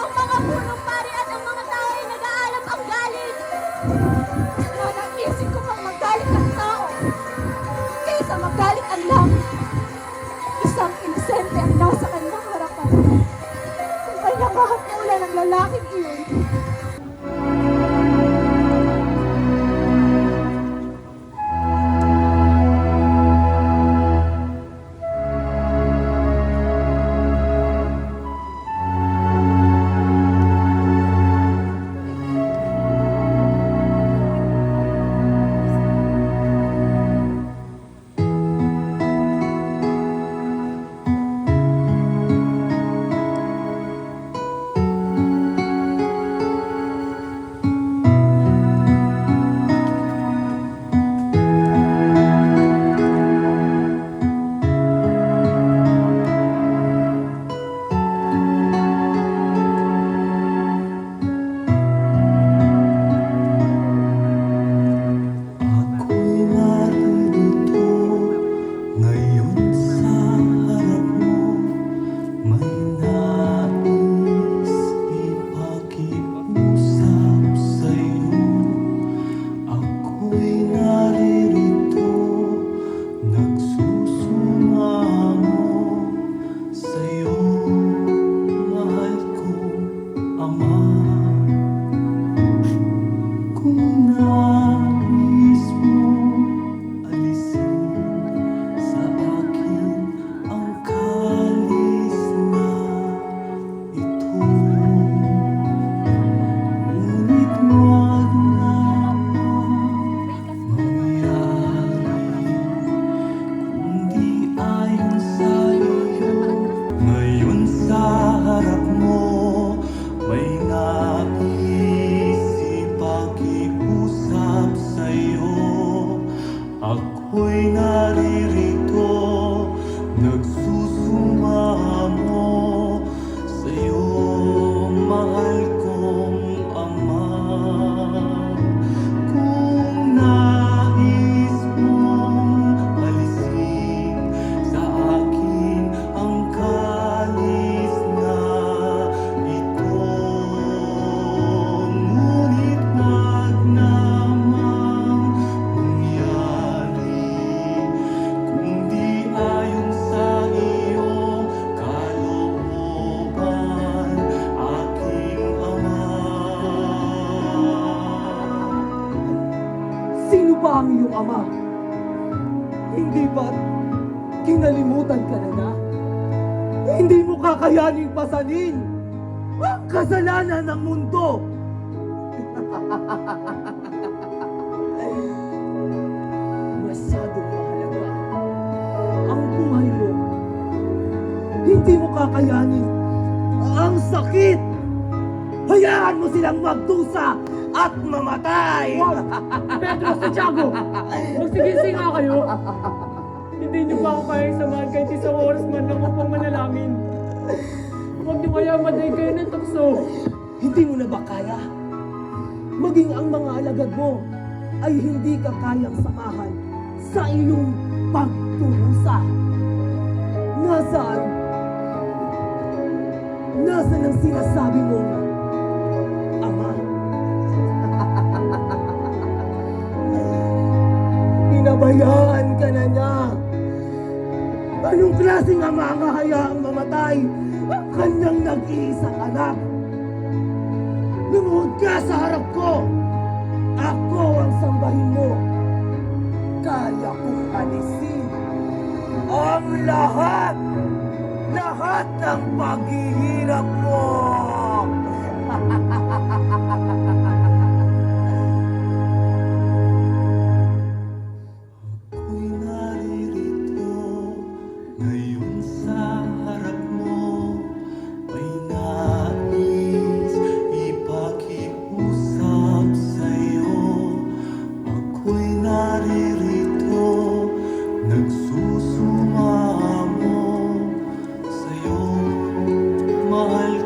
Ang mga punong pari at ang mga tao ay nag-aalab ang galit. Kaya naisip ko pang magalit ang tao kaysa magalit ang langit. Isang inosente ang nasa kanyang harapan. Kung kanyang hahatulan ng lalaking iyon, Ako'y naririto ngayon sa harap mo. May nais ipag-usap sa'yo. Ako'y naririto nagsusumamo sa'yo, mahal kong Ama. Kung nais mo alisin sa akin ang kalis na ito, ngunit wag na mangyari kung di ayon sa'yo. Ngayon sa harap mo may nais ipag-iusap sa'yo. Ako'y naririto nagsusumamo sa'yo, mahal kong Ama. Kung nais mong alisin sa akin ang kalis na ito, ngunit wag namang mangyari kung di ayon sa iyong kalooban, aking Ama. Sino ba ang iyong ama? Hindi ba't kinalimutan ka na? Hindi mo kakayaning pasanin ang kasalanan ng mundo. Masyadong mahalaga ang buhay mo. Hindi mo kakayanin ang sakit. Hayaan mo silang magdusa at mamatay. Pedro, Santiago! Magsigising nga kayo! Hindi niyo ba ako kayang samahan kahit isang oras man lang upang manalangin? Huwag niyo kaya madaig kayo ng tukso. Hindi mo na ba kaya? Maging ang mga alagad mo ay hindi ka kayang samahan sa iyong pagturusa. Nasaan? Nasaan ang sinasabi mong Ama? Pinabayaan ka na niya. Anong klaseng ama ang hahayaang mamatay ang kanyang nag-iisang anak? Lumuhod ka sa harap ko. Ako ang sambahin mo. Kaya kong alisin ang lahat ng paghihirap mo. Ako'y naririto ngayon sa harap mo. May nais ipag-iusap sa'yo. Ako'y naririto nagsusumamo sa'yo, mahal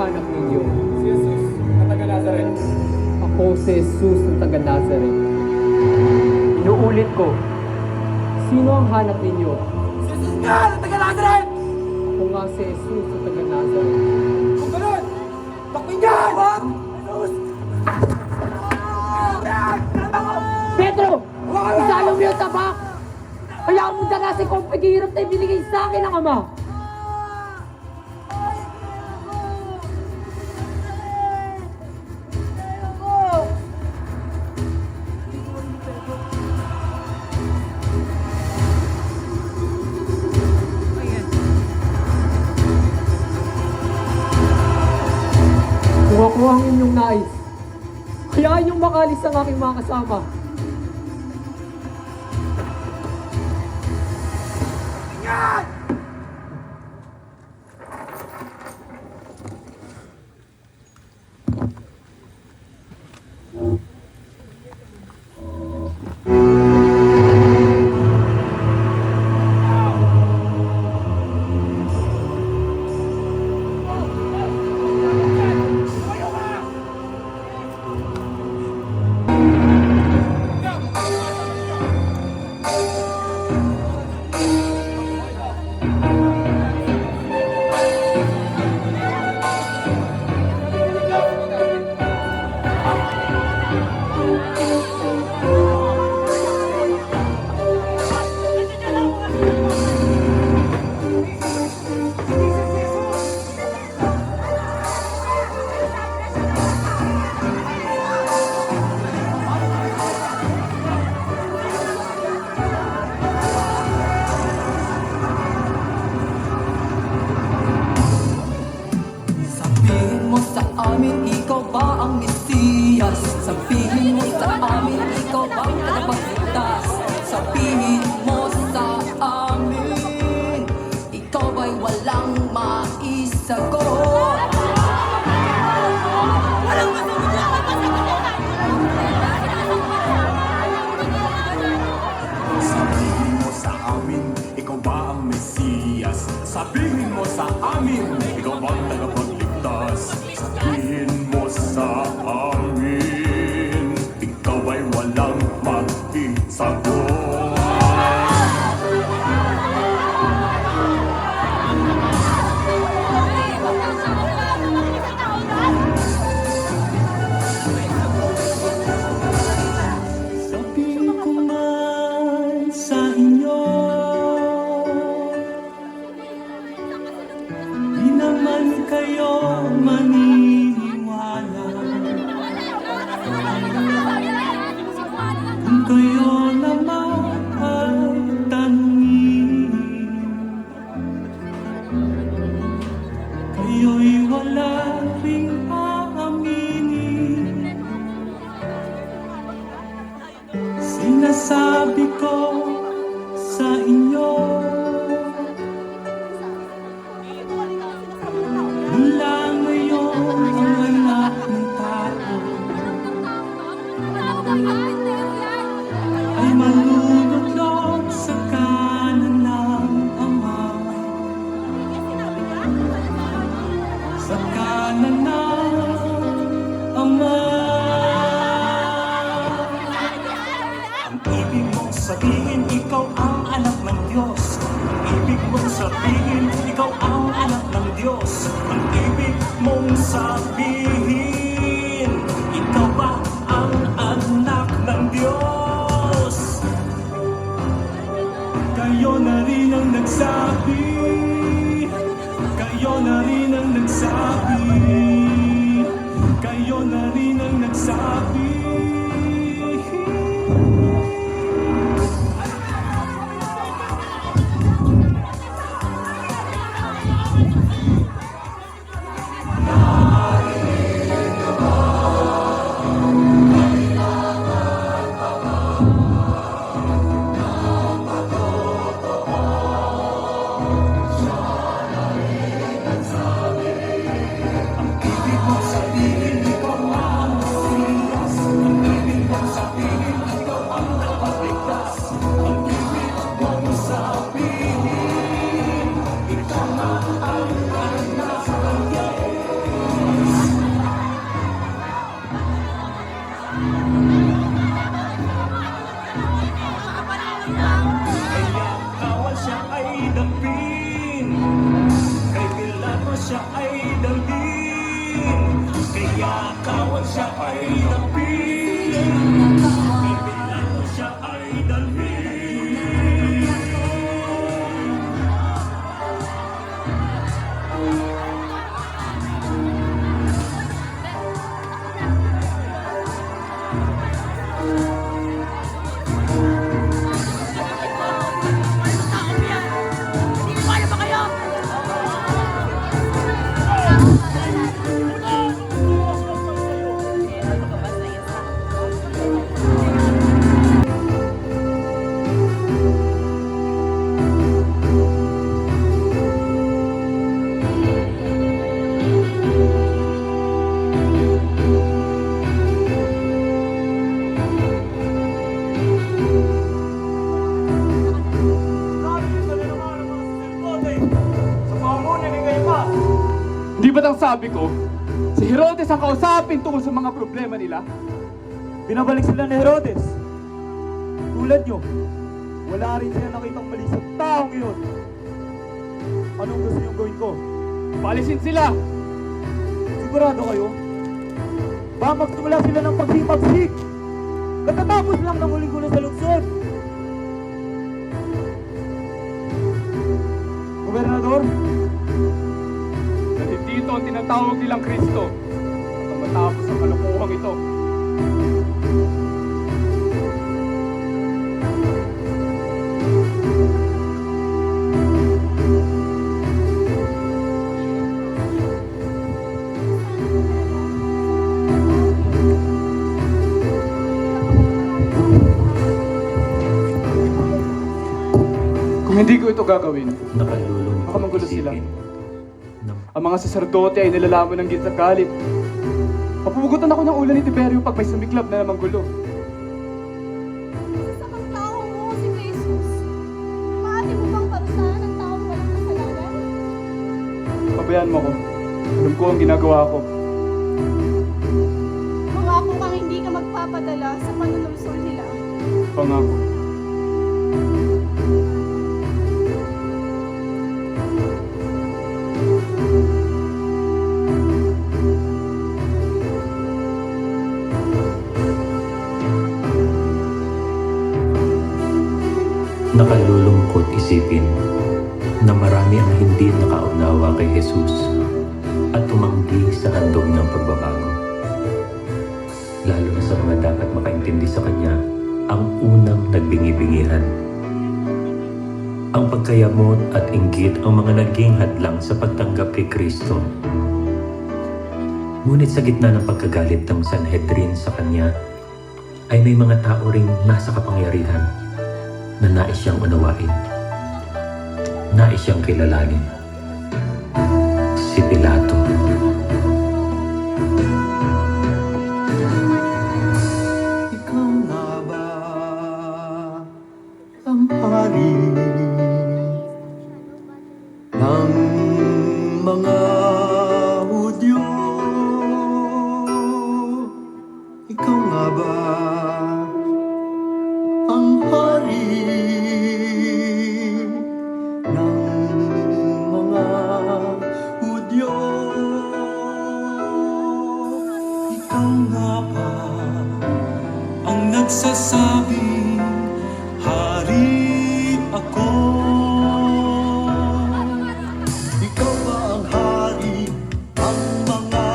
hanap ninyo? Si Jesus na taga Nazaret. Ako si Jesus ng taga Nazaret. Inuulit ko, sino ang hanap ninyo? Si Jesus nga na taga Nazaret! Ako nga si Jesus ng taga Nazaret. Kung ganun, takpin niyan! What? Jesus! Pedro! Isalong mo yung tabak! Hayaan mo darasin ko ang paghihirap na ibinigay sa akin ng Ama! Kung ako ang inyong nais, hayaan niyong makalis ang aking mga kasama. Sabihin mo sa amin, ikaw ba ang Mesiyas? Sabihin mo sa amin, ikaw ba ang tagapagligtas? Sabihin mo sa amin, ikaw ba'y walang maisagot? Sabihin mo sa amin, ikaw ba ang Mesiyas? Sabihin mo sa amin, ikaw ba ang tagapagligtas? Sabihin mo sa amin, ikaw ay walang mag-isagot. Sabihin ko man sa inyo, di naman kayo maniniwala. Kung kayo naman ay tanungin, kayo'y wala ring aaminin. Sinasabi ko sa inyo, mula ngayon ang anak ng tao ay malulutlog sa kanan ng Ama, sa kanan ng Ama. Ang ibig mong sabihin, ikaw ang anak ng Diyos. Ang ibig mong sabihin, ikaw ang anak ng Diyos. Ang ibig mong sabihin, ikaw ba ang anak ng Diyos? Kayo na rin ang nagsabi, kayo na rin ang nagsabi, kayo na rin ang nagsabi. Nanakawan siya ay napili, Pilato siya ay dalhin. Di ba't ang sabi ko, si Herodes ang kausapin tungkol sa mga problema nila? Binabalik sila ni Herodes. Tulad nyo, wala rin sila nakitang mali sa taong iyon. Anong gusto niyong gawin ko? Palisin sila! Sigurado kayo? Ba magsimula sila ng paghimagsik? Katatapos lang ng huling gulo sa lungsod. Gobernador, Dito ang tinatawag nilang Kristo at ang matapos ang kalukuhang ito. Kung hindi ko ito gagawin, Nakalulungkot baka magulo sila. isipin na Ang mga saserdote ay nalalaman ng git at galit. Papugutan ako ng ulo ni Tiberio pag may sumiklab na namang gulo. Sa mga tao mo, si Jesus. Maaari mo bang parusahan ang taong walang kasalanan? Pabayaan mo ko. Alam ko ang ginagawa ko. Mangako kang hindi ka magpapadala sa panunulsol nila. Pangako. nakalulungkot isipin na marami ang hindi nakaunawa kay Jesus at tumanggi sa handog ng pagbabago. Lalo na sa mga dapat makaintindi sa Kanya, ang unang nagbingi-bingihan. Ang pagkayamot at inggit ang mga naging hadlang sa pagtanggap kay Kristo. Ngunit sa gitna ng pagkagalit ng Sanhedrin sa Kanya, ay may mga tao ring nasa kapangyarihan na nais siyang unawain, nais siyang kilalanin. Si Pilato. ikaw nga ba ang hari ng mga Hudyo? Ikaw nga ba ang hari ng mga Hudyo? Ikaw nga ba ang nagsasabing hari ako? Ikaw ba ang hari ng mga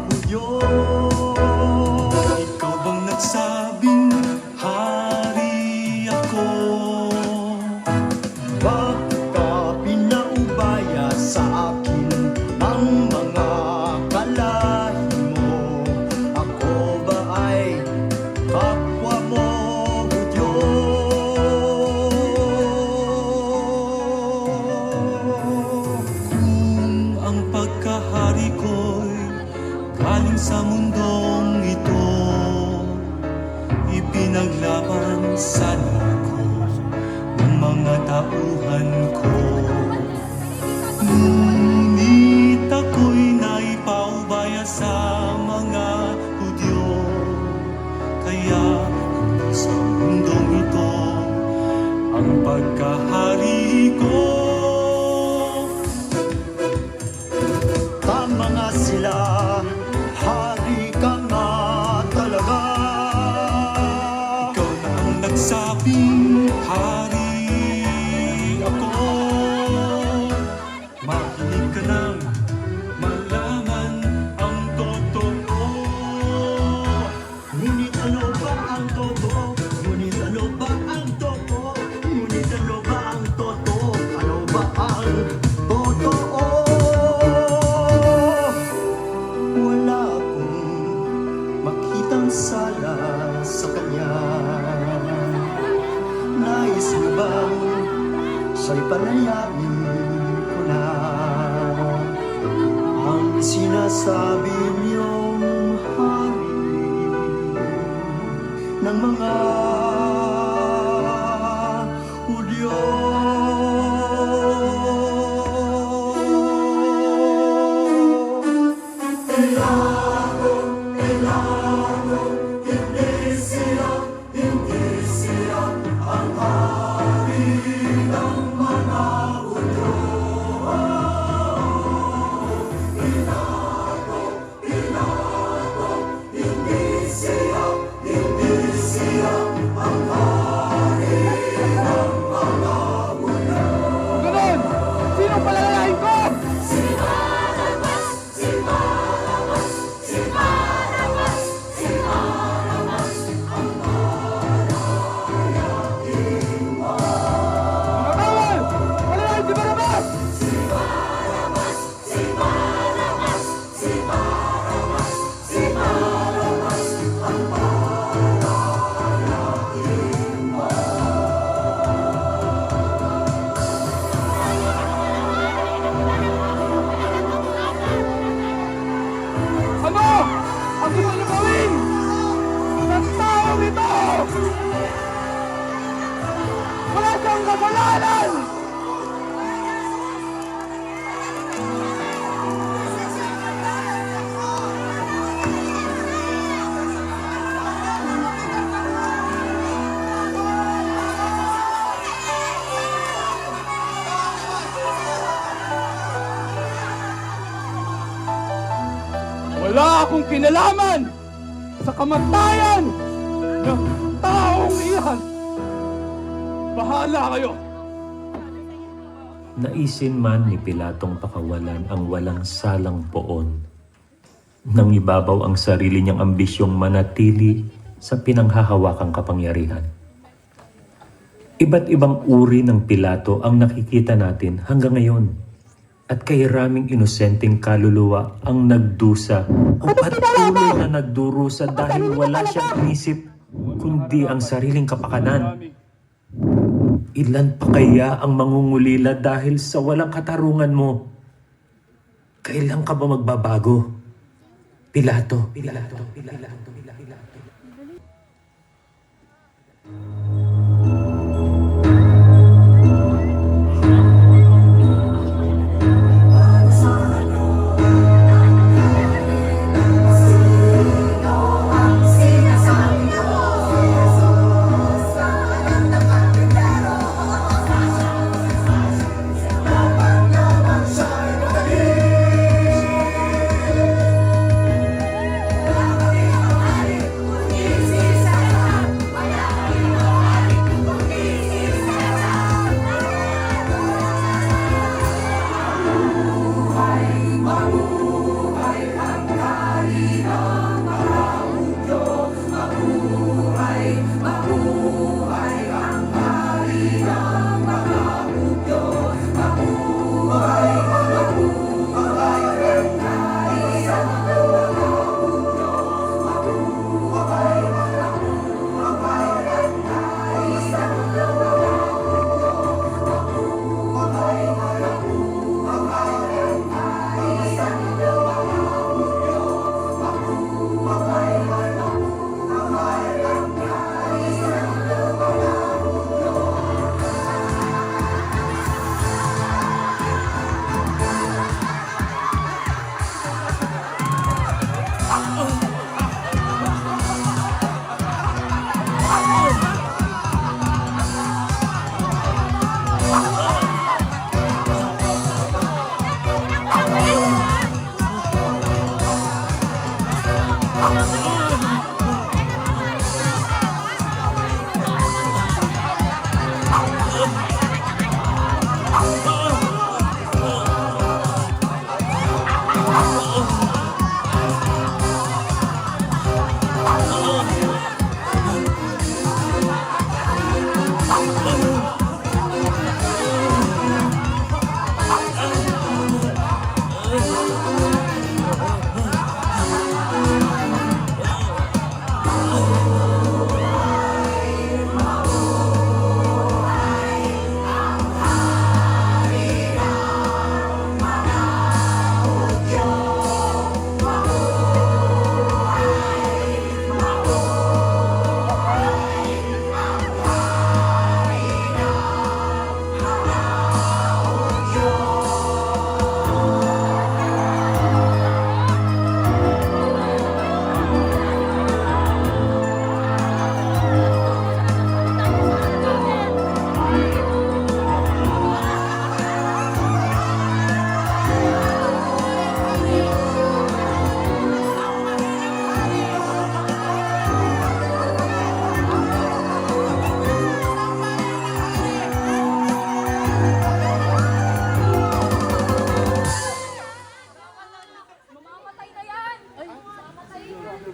Hudyo? Ikaw bang nagsabing hari ako? Bakit ka pinaubaya sa akin ng mga kalahi mo? Ako ba ay kapwa mo, Hudyo? Kung ang pagkahari ko'y galing sa mundong ito, ipinaglaban sana ko ng mga tauhan ko. Ngunit ako'y naipaubaya sa mga Hudyo, kaya sa mundong ito ang pagkahari ko. Tama nga sila, hari ka sinasabi niyong hari ng mga Hudyo. Ganon! Sino palalayain ko? Bawal! Palalayain si Barabas! Ano? Ang gusto niyo gawin? Sa taong ito! Wala siyang kasalanan! Wala akong kinalaman sa kamatayan ng taong iyan. Bahala kayo! Naisin man ni Pilatong pakawalan ang walang salang poon. Nang ibabaw ang sarili niyang ambisyong manatili sa pinanghahawakang kapangyarihan. Iba't ibang uri ng Pilato ang nakikita natin hanggang ngayon. At kay raming inosenteng kaluluwa ang nagdusa o patuloy na nagdurusa dahil wala siyang inisip kundi ang sariling kapakanan. Ilan pa kaya ang mangungulila dahil sa walang katarungan mo? Kailan ka ba magbabago? Pilato.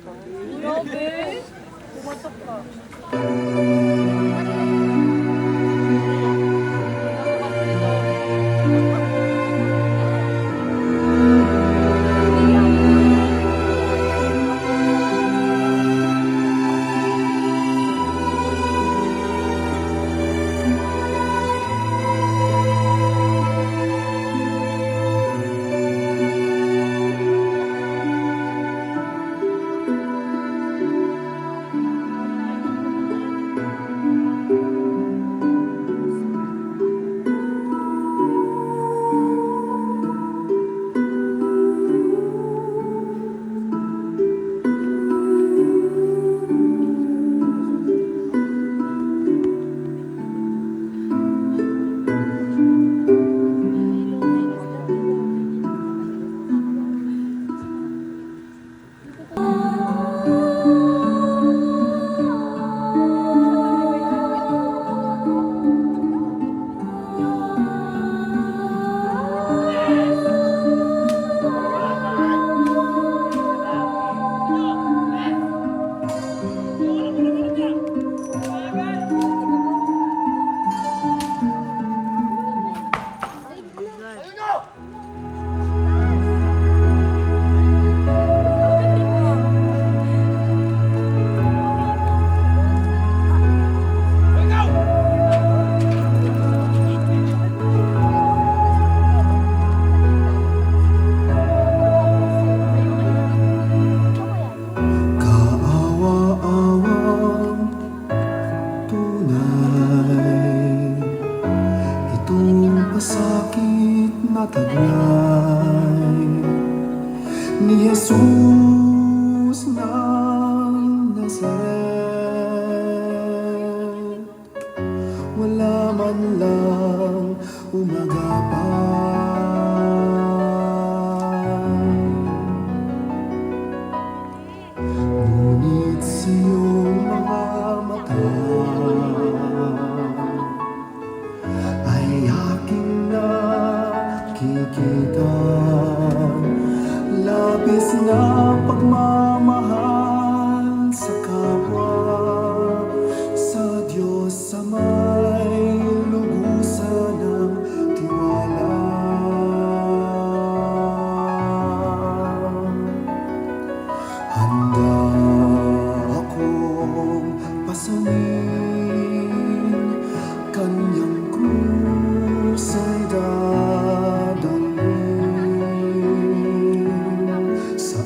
Grabe. Pumatok ka. Kaawa-awang tunay, itong pasakit na taglay ni Jesus ng Nazaret. Wala man lang umagapan, ngunit sa iyong mga mata ay aking nakikita labis na pagmamahal sa kapwa, sa Diyos sa may lubusan ng tiwala. Handa akong pasanin, kanyang krus ay dadalhin sa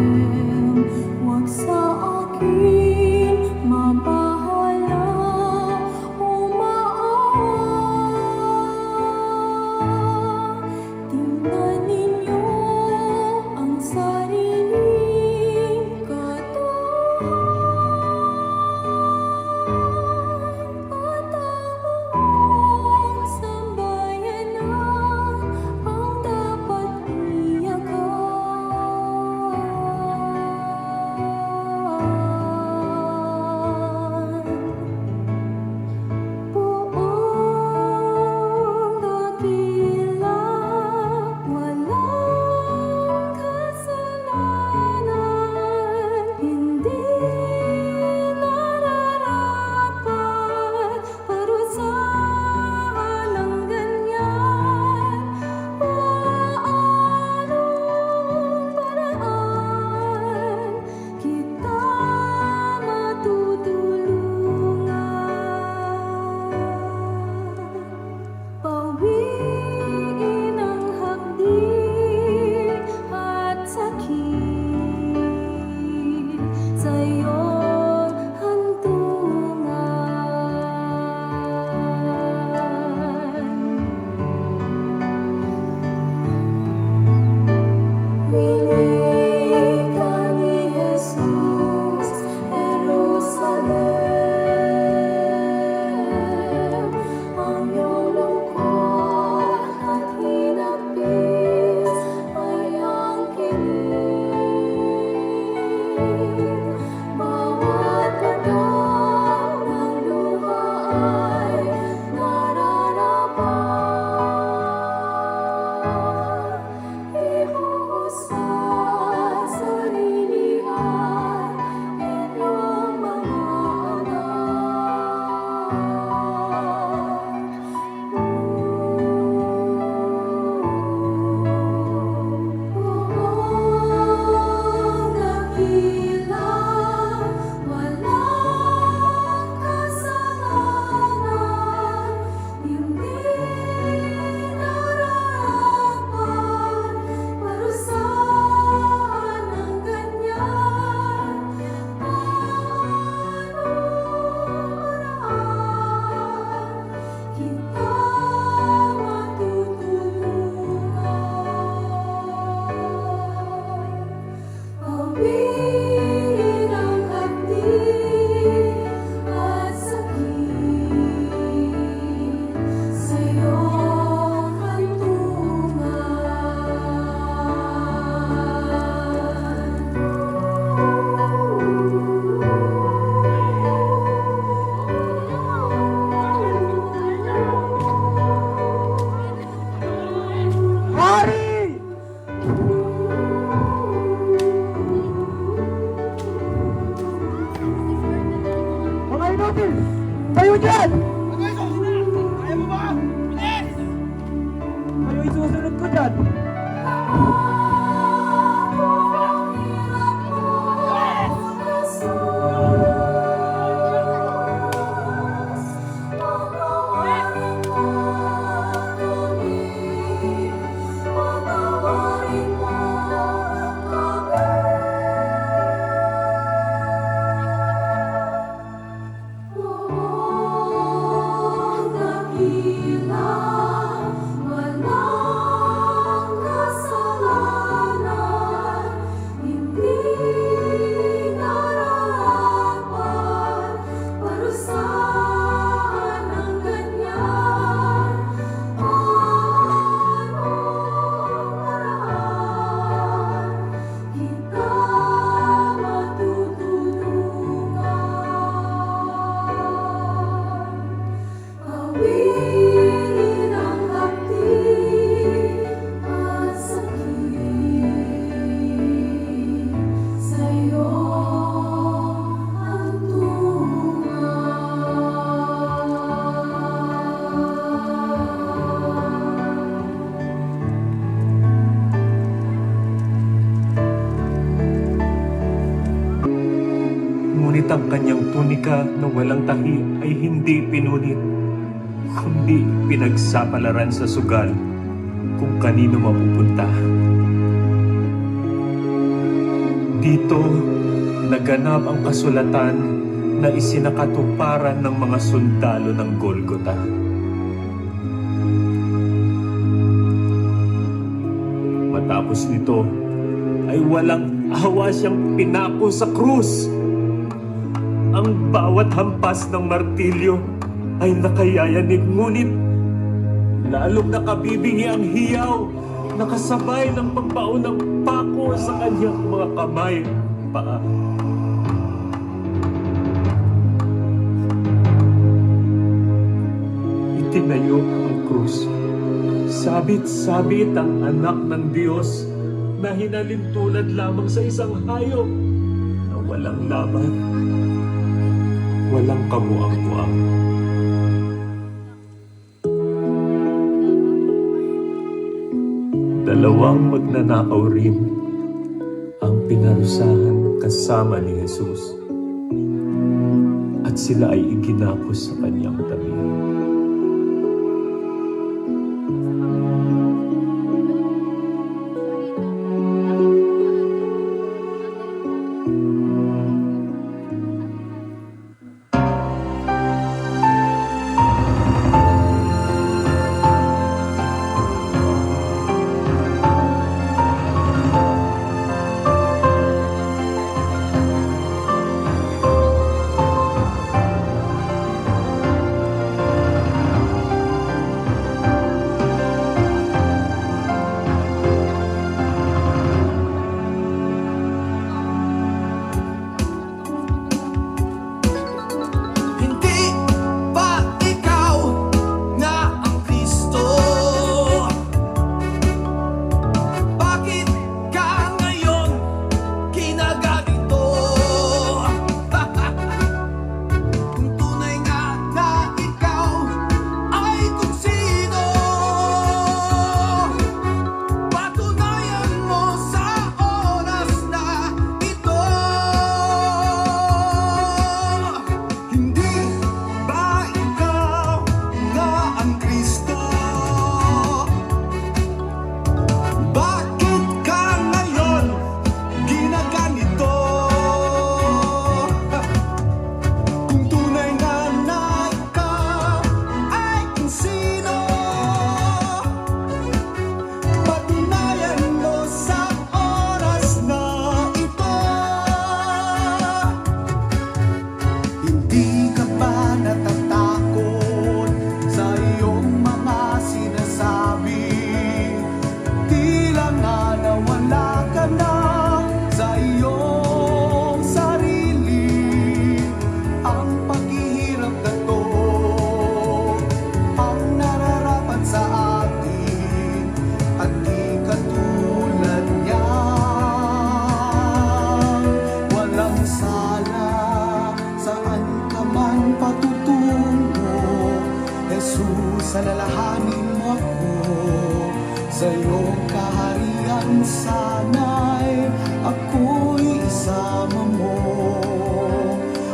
Jerusalem, huwag sa akin mabahala, umaawa. Tingnan ninyo ang sariling katuhan at ang buong sambayanan ang dapat iyakan. Buong dakila, walang kasalanan, hindi nararapat parusahan ng ganyan. Paanong paraan kita matutulungan? Pawiin ang hapdi at sakit sa iyong hantungan. Winig ka ni Jesus, Jerusalem, ang iyong lungkot at hinapis ay ang kinig. Bawat ladang ng luha ay nararapat. Ibuhos sa sarili at inyong mga Buong dakila, walang kasalanan, hindi nararapat parusahan ng ganyan. Paanong paraan kita matutulungan? Pawiin ang hapdi at sakit sa iyong hantungan. Hari! Mga inutil! Kayo dyan! Kayo isusunod ko dyan! Buong dakila, walang kasalanan, hindi nararapat parusahan ng ganyan. Paanong paraan kita matutulungan? Pawiin ang hapdi at sakit sa iyong hantungan. Ngunit ang kanyang tunika na walang tahi ay hindi pinunit, kundi pinagsapalaran sa sugal kung kanino mapupunta. Dito, naganap ang kasulatan na isinakatuparan ng mga sundalo ng Golgota. Matapos nito, ay walang awa siyang pinako sa krus. Ang bawat hampas ng martilyo ay nakayayanig, ngunit lalong nakabibingi ang hiyaw, nakasabay ng pagbaon ng pako sa kanyang mga kamay, paa. Itinayo ang krus. Sabit-sabit ang anak ng Diyos na hinalintulad lamang sa isang hayop na walang laban, walang kamuang-muang. Dalawang magnanakaw rin ang pinarusahan kasama ni Jesus, at sila ay iginapos sa kanyang tabi. Hindi ba ikaw nga ang Kristo? Bakit ka ngayon ginaganito? Kung tunay nga na ikaw ay kung sino, patunayan mo sa oras na ito. Hindi ba ikaw nga ang Kristo? Bakit ka ngayon ginaganito? Kung tunay nga na ikaw ay kung sino, patunayan mo sa oras na ito. Hindi ka ba natatakot sa iyong mga sinasabi? Tila nga nawala ka na sa iyong sarili. Ang paghihirap na to ang nararapat sa atin, at di katulad niyan. Walang sala, saan ka man patutungo, Jesus, alalahanin mo ako. Sa iyong kaharian sana'y ako'y isama mo.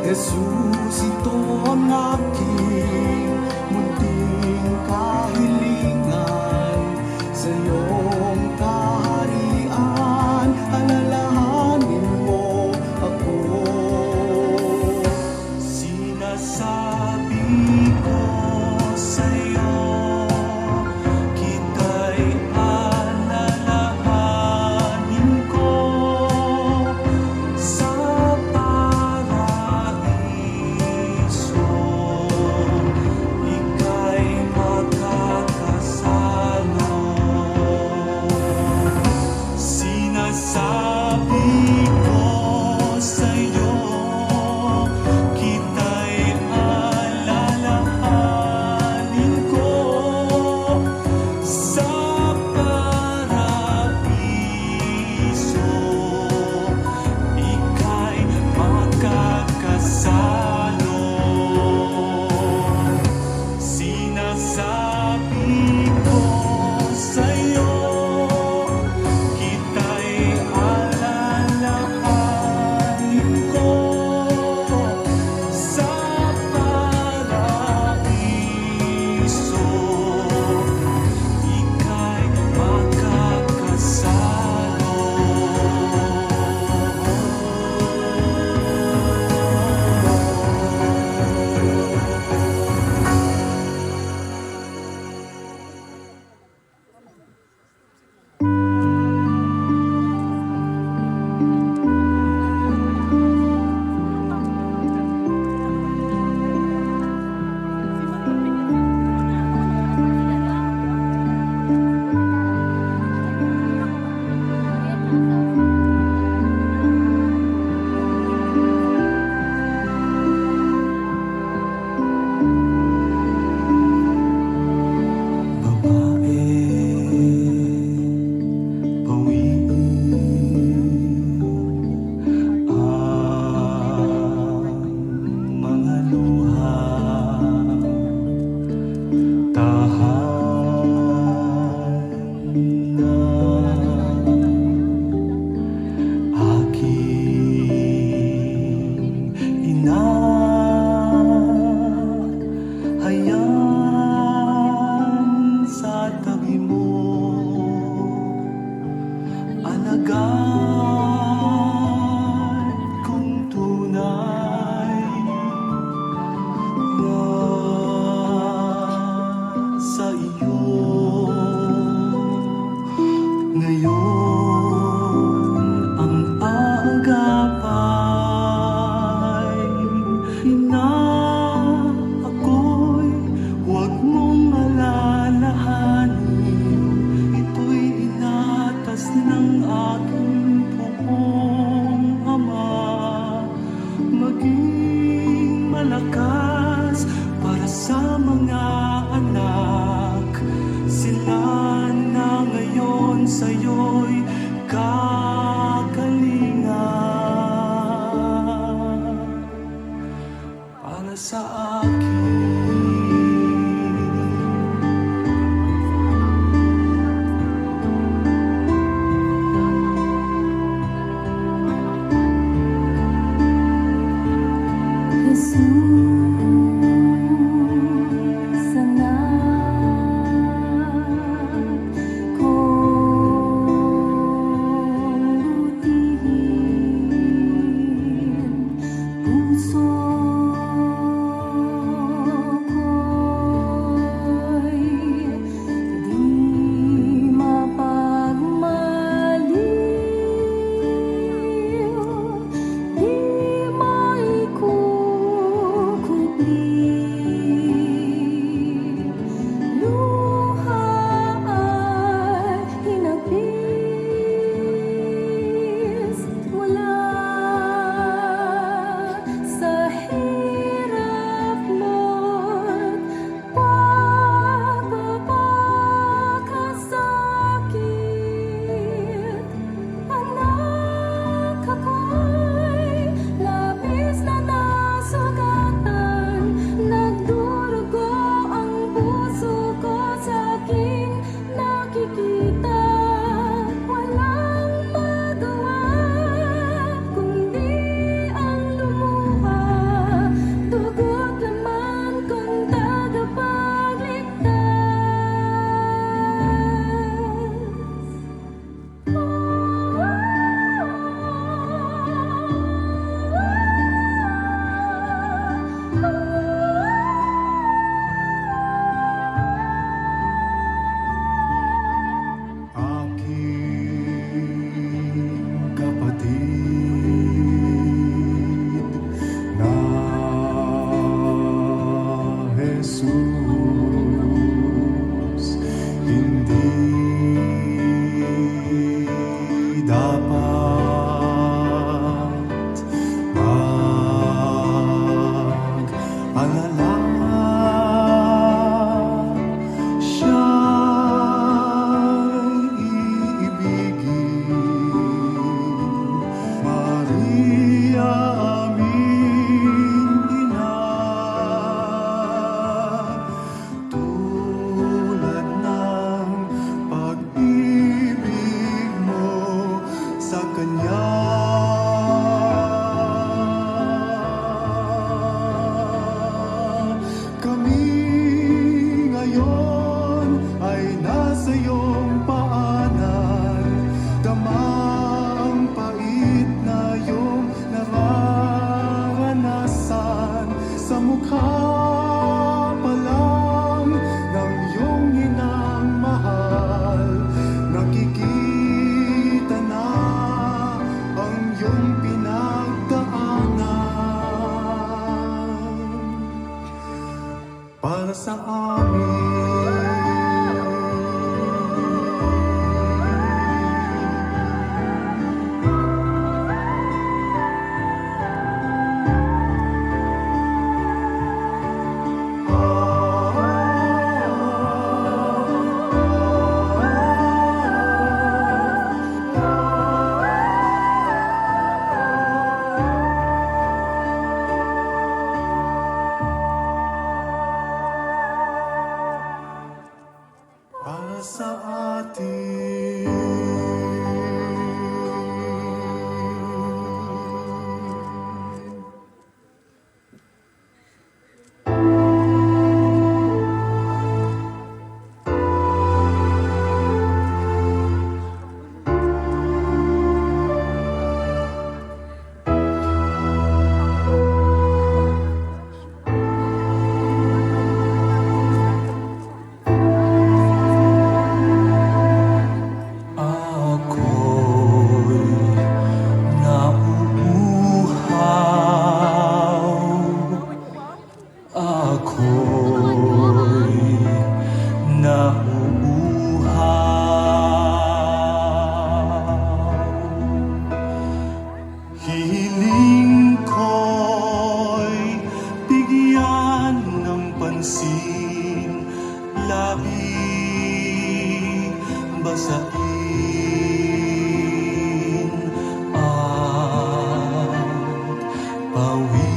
Jesus, ito ang aking munting kahilingan. Sa iyong kaharian, alalahanin mo ako. Sinasabi ko sa'yo, kita'y alalahanin ko sa paraiso. sa amin. Para sa atin. Ako'y nauuhaw. Ako'y nauuhaw. Hiling ko'y bigyan ng pansin, labing basain at pawiin.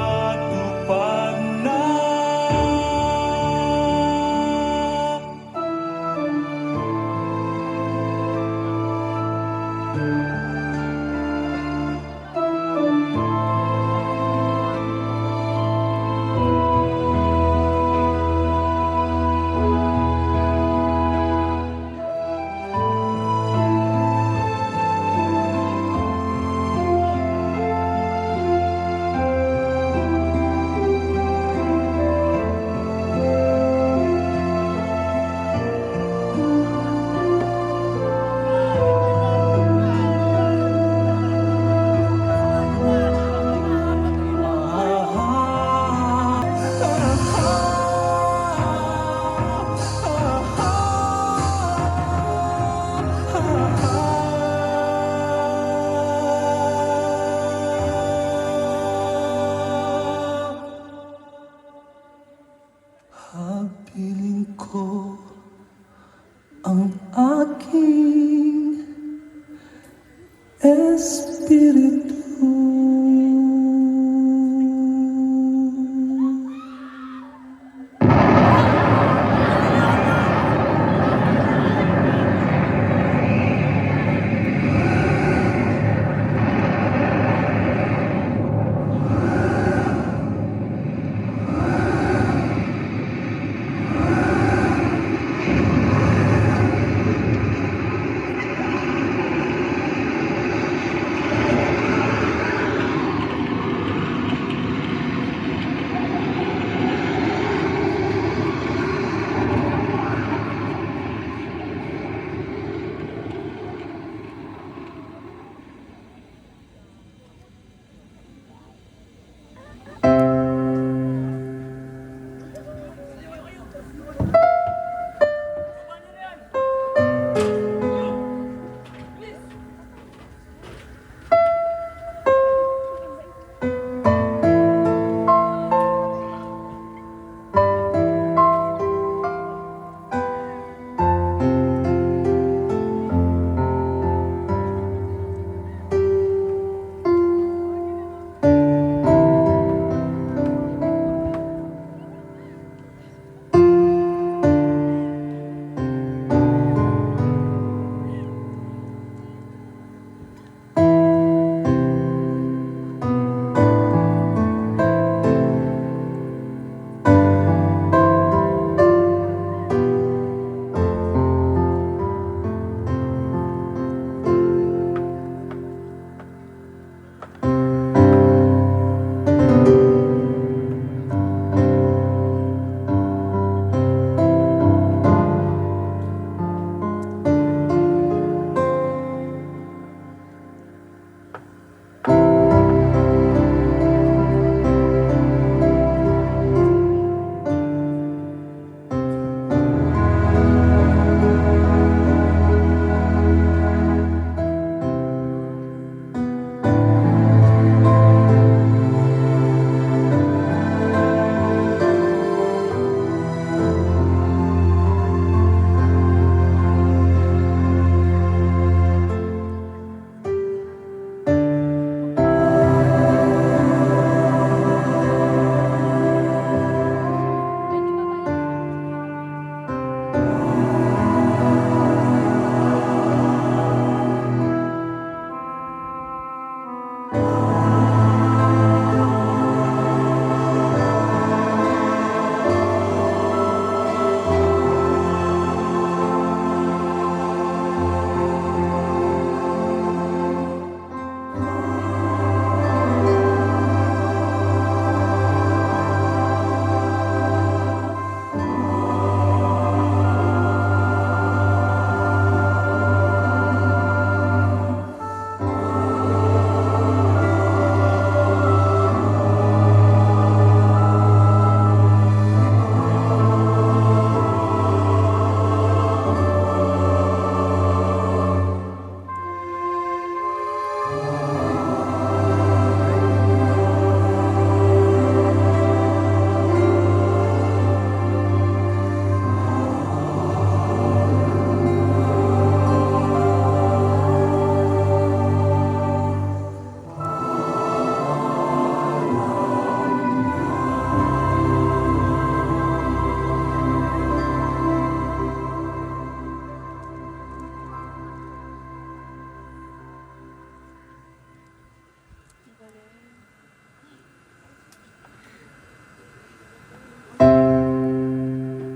Natupad na. Habilin ko ang aking espiritu.